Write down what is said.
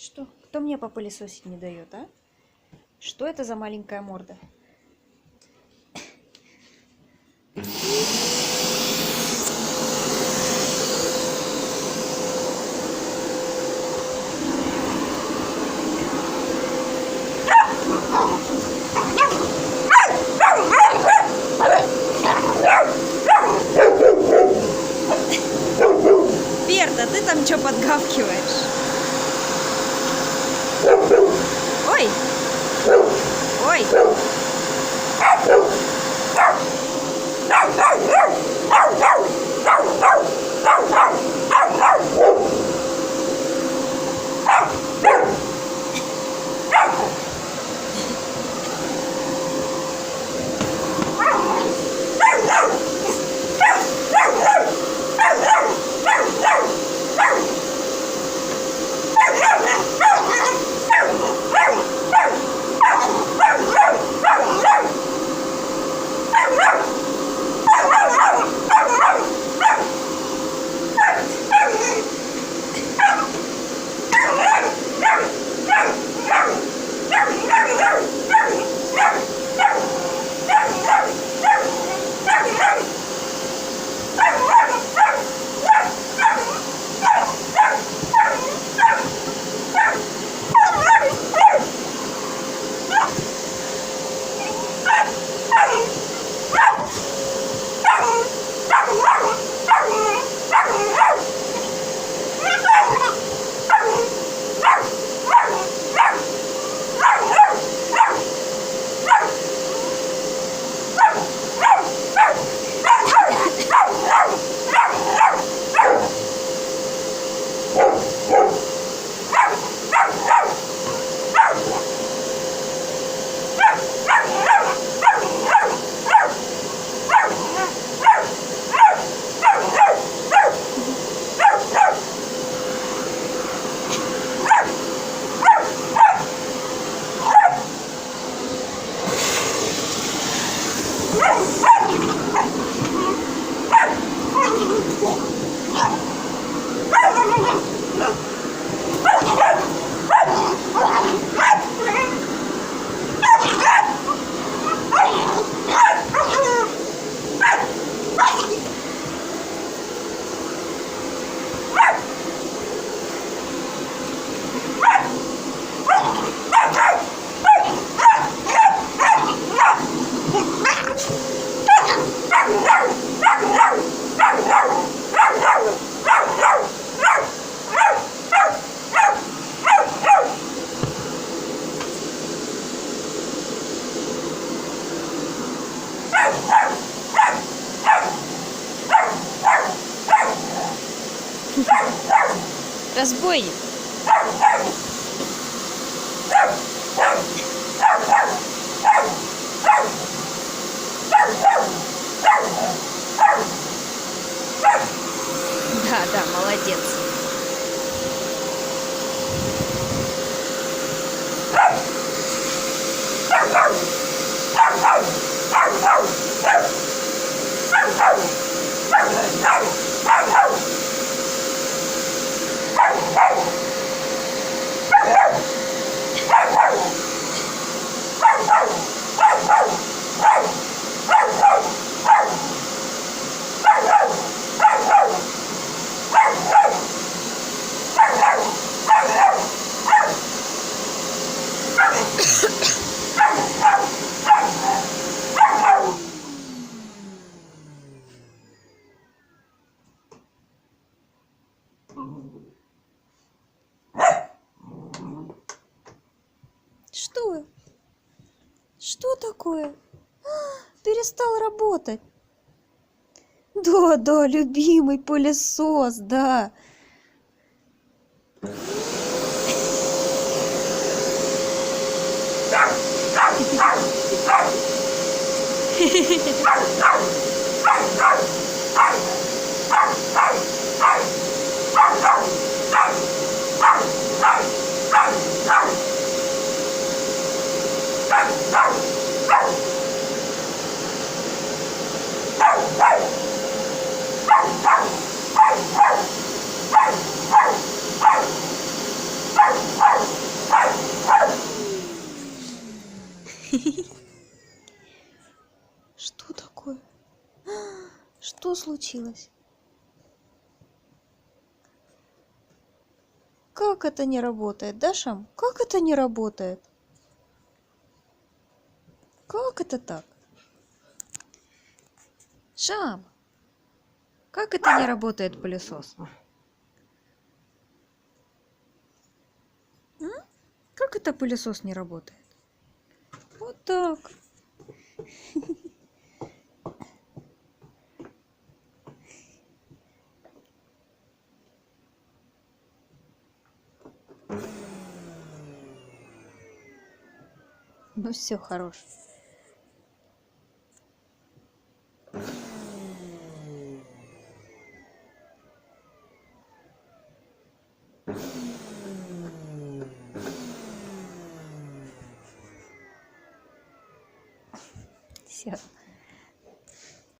Что? Кто мне попылесосить не дает, а? Что это за маленькая морда? Берта, ты там что подгавкиваешь? Ой! Ой! Разбойник. Да, молодец. Что? Что такое? Перестал работать. Да, любимый пылесос, да. Что такое? Что случилось? Как это не работает, да, Шам? Как это не работает? Как это так? Шам, как это не работает пылесос? М? Как это пылесос не работает? Вот так. Ну все, хорош. Все.